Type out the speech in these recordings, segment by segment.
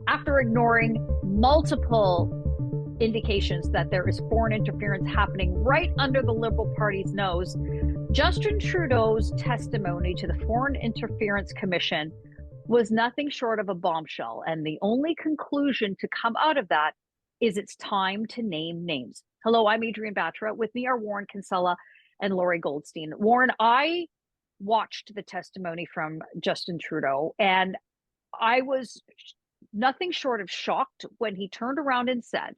after ignoring multiple indications that there is foreign interference happening right under the Liberal Party's nose. Justin Trudeau's testimony to the Foreign Interference Commission was nothing short of a bombshell. And the only conclusion to come out of that is it's time to name names. Hello, I'm Adrienne Batra. With me are Warren Kinsella and Lorrie Goldstein. Warren, I watched the testimony from Justin Trudeau, and I was nothing short of shocked when he turned around and said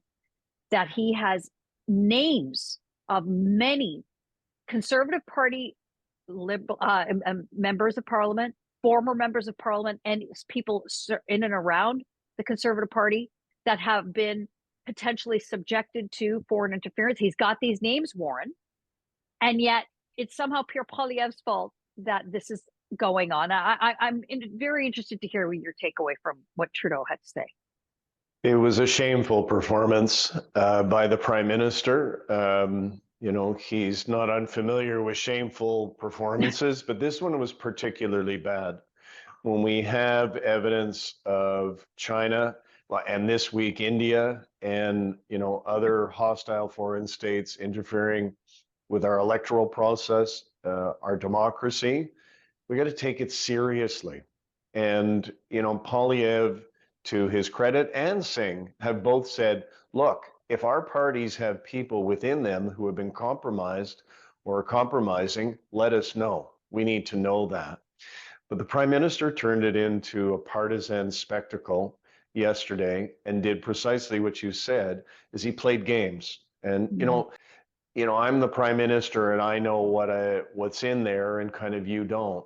that he has names of many Conservative Party members of Parliament, former members of Parliament, and people in and around the Conservative Party that have been potentially subjected to foreign interference. He's got these names, Warren, and yet it's somehow Pierre Poilievre's fault that this is going on. I'm very interested to hear your takeaway from what Trudeau had to say. It was a shameful performance by the Prime Minister. He's not unfamiliar with shameful performances, but this one was particularly bad. When we have evidence of China, and this week India, and other hostile foreign states interfering with our electoral process, our democracy, we got to take it seriously. And Poilievre, to his credit, and Singh have both said, look, if our parties have people within them who have been compromised or are compromising, let us know. We need to know that. But the Prime Minister turned it into a partisan spectacle yesterday and did precisely what you said, is he played games. And, I'm the Prime Minister and I know what's in there, and kind of you don't.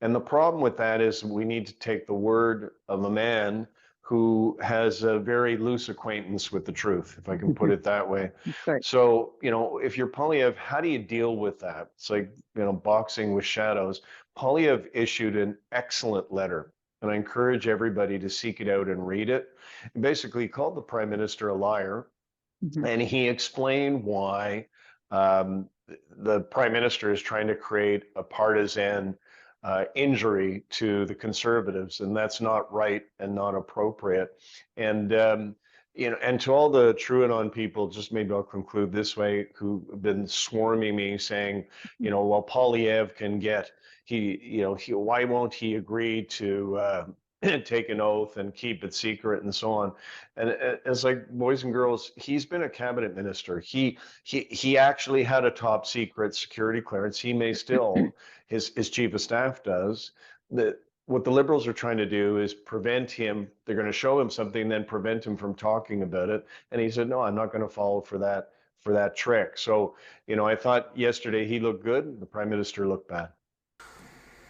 And the problem with that is we need to take the word of a man who has a very loose acquaintance with the truth, if I can put it that way. Right. So, if you're Poilievre, how do you deal with that? It's like, boxing with shadows. Poilievre issued an excellent letter, and I encourage everybody to seek it out and read it. He basically called the Prime Minister a liar, and he explained why the Prime Minister is trying to create a partisan injury to the Conservatives, and that's not right and not appropriate. And and to all the Trudeau people, just maybe I'll conclude this way, who have been swarming me saying, well, Poilievre can get why won't he agree to take an oath and keep it secret and so on. And it's like, boys and girls, he's been a cabinet minister. He actually had a top secret security clearance. He may still, his chief of staff does. What the Liberals are trying to do is prevent him. They're going to show him something, then prevent him from talking about it. And he said, no, I'm not going to fall for that trick. So, I thought yesterday he looked good. The Prime Minister looked bad.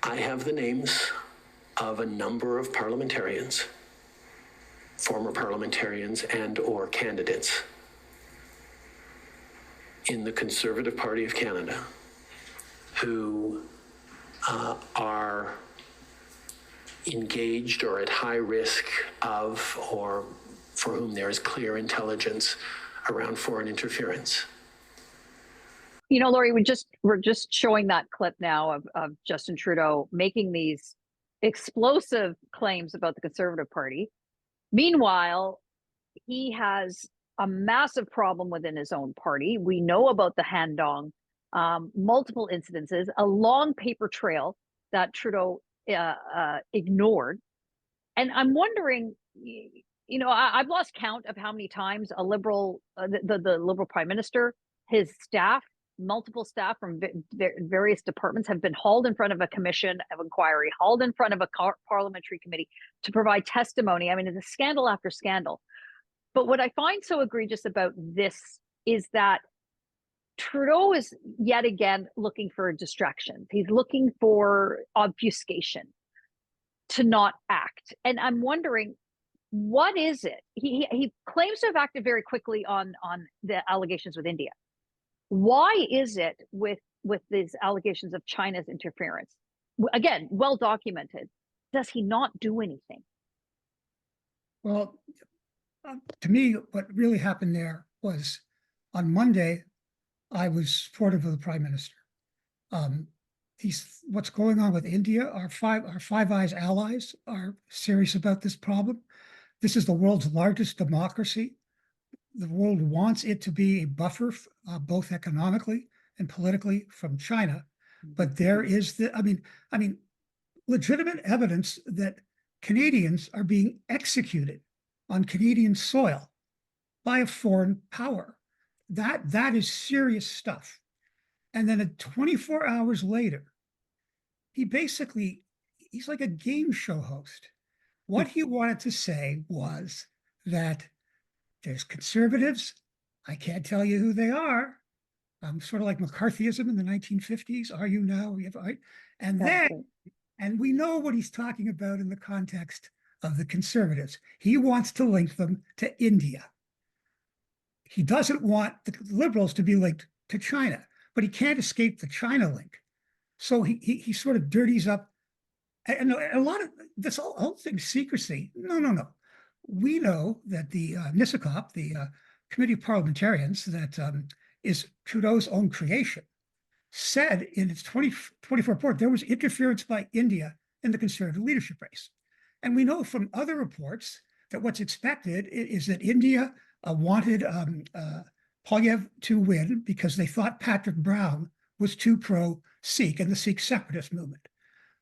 I have the names of a number of parliamentarians, former parliamentarians and or candidates in the Conservative Party of Canada who are engaged or at high risk of, or for whom there is clear intelligence around foreign interference. Lorrie, we're just showing that clip now of Justin Trudeau making these explosive claims about the Conservative Party. Meanwhile, he has a massive problem within his own party. We know about the Han-Dong, multiple incidences, a long paper trail that Trudeau ignored. And I'm wondering, I've lost count of how many times a Liberal, the Liberal Prime Minister, his staff, multiple staff from various departments have been hauled in front of a commission of inquiry, hauled in front of a parliamentary committee to provide testimony. I mean, it's a scandal after scandal. But what I find so egregious about this is that Trudeau is yet again looking for distractions. He's looking for obfuscation to not act. And I'm wondering, what is it? He claims to have acted very quickly on the allegations with India. Why is it with these allegations of China's interference, again, well documented, does he not do anything? Well, to me, what really happened there was on Monday, I was supportive of the Prime Minister. What's going on with India, our Five Eyes allies are serious about this problem. This is the world's largest democracy. The world wants it to be a buffer, both economically and politically, from China. But there is I mean, legitimate evidence that Canadians are being executed on Canadian soil by a foreign power. That is serious stuff. And then 24 hours later, he's like a game show host. What he wanted to say was that there's conservatives. I can't tell you who they are. Sort of like McCarthyism in the 1950s. Are you now? And then, and we know what he's talking about in the context of the conservatives. He wants to link them to India. He doesn't want the liberals to be linked to China, but he can't escape the China link. So he sort of dirties up, and a lot of this whole thing, secrecy. No. We know that the NISACOP, the Committee of Parliamentarians, that is Trudeau's own creation, said in its 2024 report there was interference by India in the Conservative leadership race. And we know from other reports that what's expected is that India wanted Polyev to win because they thought Patrick Brown was too pro-Sikh and the Sikh separatist movement.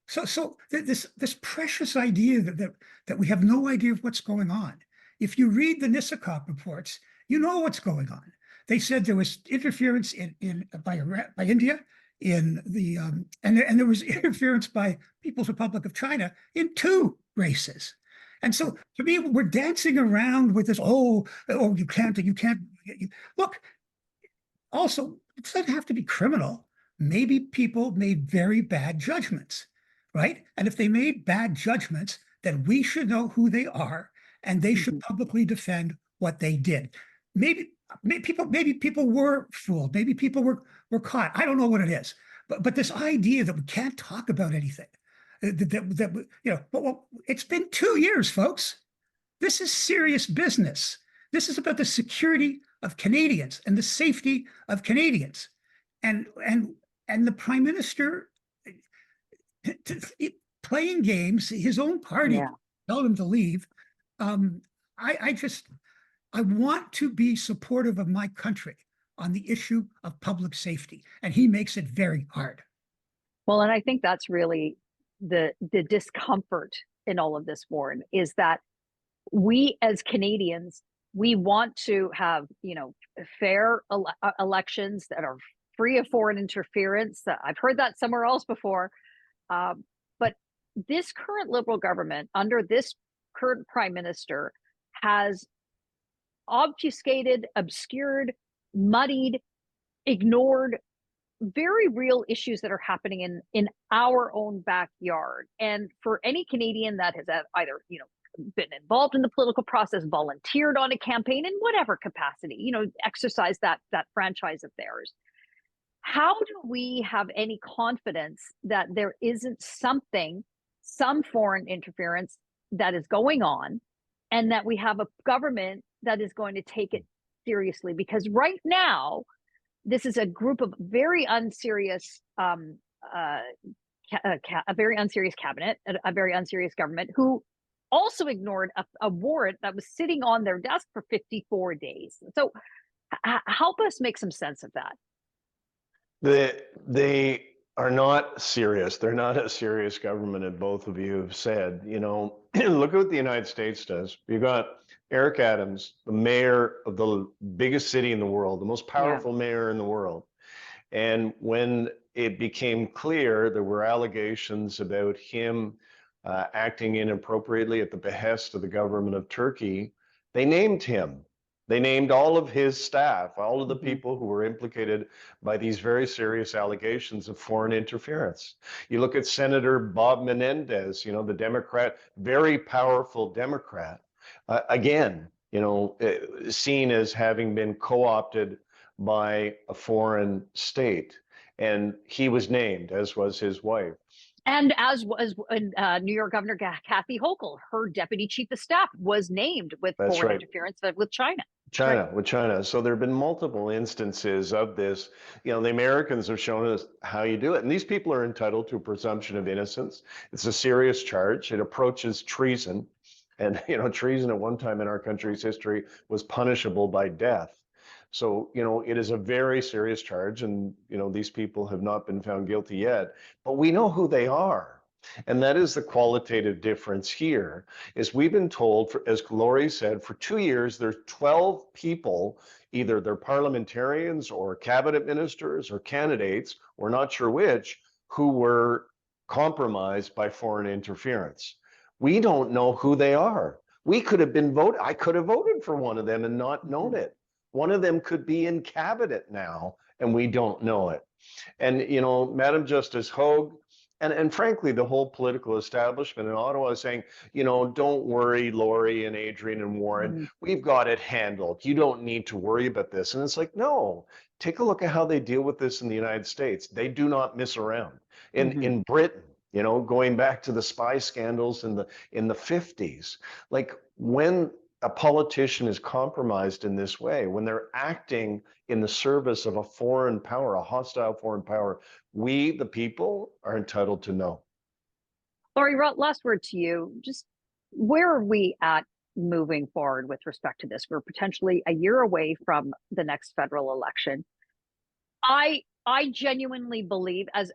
So this precious idea that we have no idea of what's going on. If you read the NISACOP reports, you know what's going on. They said there was interference by India in the and there was interference by People's Republic of China in 2 races. And so to me, we're dancing around with this, you can't look. Also, it doesn't have to be criminal. Maybe people made very bad judgments, right? And if they made bad judgments, then we should know who they are, and they should publicly defend what they did. Maybe people were fooled. Maybe people were caught. I don't know what it is, but this idea that we can't talk about anything, well, it's been 2 years, folks. This is serious business. This is about the security of Canadians and the safety of Canadians, and the Prime Minister playing games. His own party told him to leave. I want to be supportive of my country on the issue of public safety, and he makes it very hard. Well, and I think that's really the discomfort in all of this, Warren, is that we as Canadians, we want to have, fair elections that are free of foreign interference. I've heard that somewhere else before. But this current Liberal government, under this current Prime Minister, has obfuscated, obscured, muddied, ignored very real issues that are happening in our own backyard. And for any Canadian that has either, been involved in the political process, volunteered on a campaign in whatever capacity, exercise that franchise of theirs, how do we have any confidence that there isn't some foreign interference that is going on, and that we have a government that is going to take it seriously? Because right now, this is a group of very unserious, a very unserious cabinet, a very unserious government, who also ignored a warrant that was sitting on their desk for 54 days. So help us make some sense of that. They are not serious. They're not a serious government, as both of you have said. Look at what the United States does. You've got Eric Adams, the mayor of the biggest city in the world, the most powerful mayor in the world. And when it became clear there were allegations about him acting inappropriately at the behest of the government of Turkey, they named him. They named all of his staff, all of the people who were implicated by these very serious allegations of foreign interference. You look at Senator Bob Menendez, the Democrat, very powerful Democrat, again, seen as having been co-opted by a foreign state. And he was named, as was his wife. And as was New York Governor Kathy Hochul, her deputy chief of staff was named with foreign interference with China. With China. So there have been multiple instances of this. The Americans have shown us how you do it. And these people are entitled to a presumption of innocence. It's a serious charge. It approaches treason. And, treason at one time in our country's history was punishable by death. So, it is a very serious charge, and, these people have not been found guilty yet, but we know who they are. And that is the qualitative difference here, is we've been told, as Lorrie said, for 2 years, there's 12 people, either they're parliamentarians or cabinet ministers or candidates, we're not sure which, who were compromised by foreign interference. We don't know who they are. We could have been voted. I could have voted for one of them and not known it. One of them could be in cabinet now, and we don't know it. And, Madam Justice Hogue, and frankly, the whole political establishment in Ottawa is saying, don't worry, Lorrie and Adrienne and Warren, we've got it handled. You don't need to worry about this. And it's like, no, take a look at how they deal with this in the United States. They do not miss around. In Britain, going back to the spy scandals in the 50s, like when a politician is compromised in this way, when they're acting in the service of a foreign power, a hostile foreign power, we, the people, are entitled to know. Lorrie, last word to you. Just where are we at moving forward with respect to this? We're potentially a year away from the next federal election. I genuinely believe, as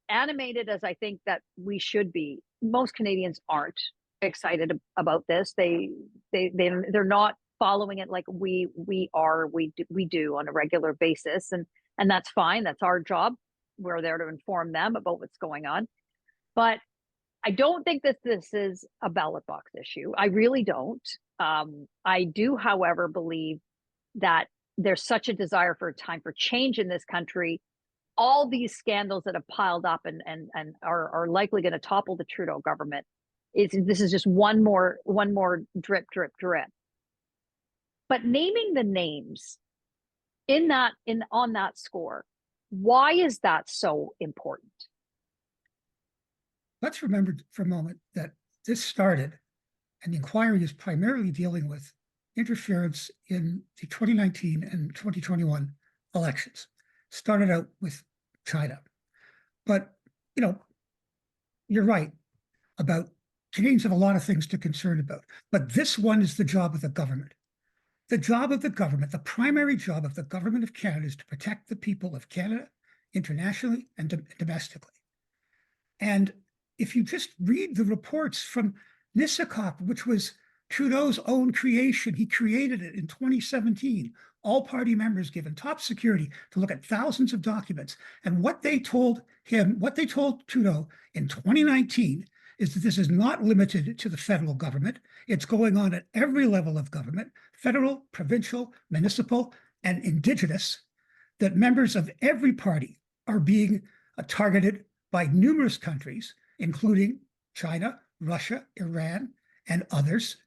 animated as I think that we should be, most Canadians aren't excited about this. They're not following it like we do on a regular basis, and that's fine. That's our job. We're there to inform them about what's going on. But I don't think that this is a ballot box issue. I really don't. I do, however, believe that there's such a desire for a time for change in this country. All these scandals that have piled up and are likely going to topple the Trudeau government. This is just one more drip. But naming the names on that score, why is that so important? Let's remember for a moment that this started, and the inquiry is primarily dealing with interference in the 2019 and 2021 elections. Started out with China. But, you're right about Canadians have a lot of things to concern about. But this one is the job of the government. The job of the government, the primary job of the government of Canada, is to protect the people of Canada internationally and domestically. And if you just read the reports from NISACOP, which was Trudeau's own creation, he created it in 2017, all party members given top security to look at thousands of documents. And what they told Trudeau in 2019 is that this is not limited to the federal government. It's going on at every level of government, federal, provincial, municipal, and Indigenous, that members of every party are being targeted by numerous countries, including China, Russia, Iran, and others,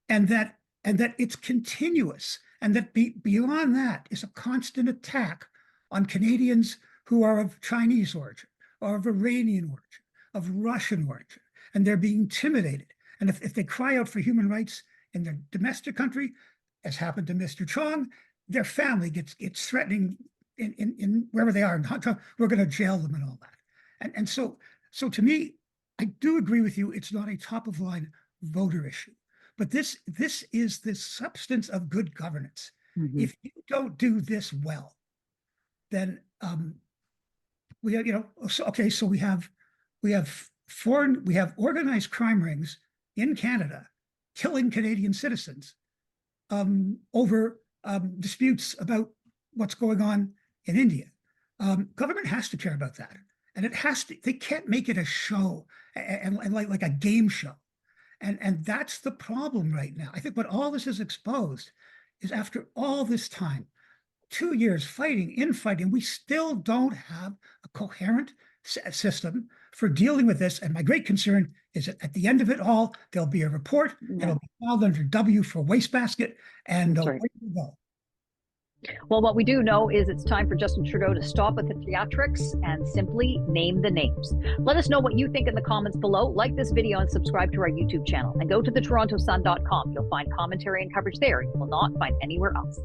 and that it's continuous, and that beyond that is a constant attack on Canadians who are of Chinese origin, or of Iranian origin, of Russian origin, and they're being intimidated. And if they cry out for human rights in their domestic country, as happened to Mr. Chong, their family gets threatening in wherever they are in Hong Kong. We're going to jail them and all that. And so to me, I do agree with you. It's not a top of line voter issue, but this is the substance of good governance. Mm-hmm. If you don't do this well, then we have organized crime rings in Canada killing Canadian citizens over disputes about what's going on in India. Government has to care about that. And they can't make it a show and like a game show. And that's the problem right now. I think what all this has exposed is, after all this time, 2 years infighting, we still don't have a coherent system for dealing with this. And my great concern is that at the end of it all, there'll be a report, and it'll be filed under W for wastebasket, and away we go. Well, what we do know is it's time for Justin Trudeau to stop with the theatrics and simply name the names. Let us know what you think in the comments below. Like this video and subscribe to our YouTube channel. And go to thetorontosun.com. You'll find commentary and coverage there you will not find anywhere else.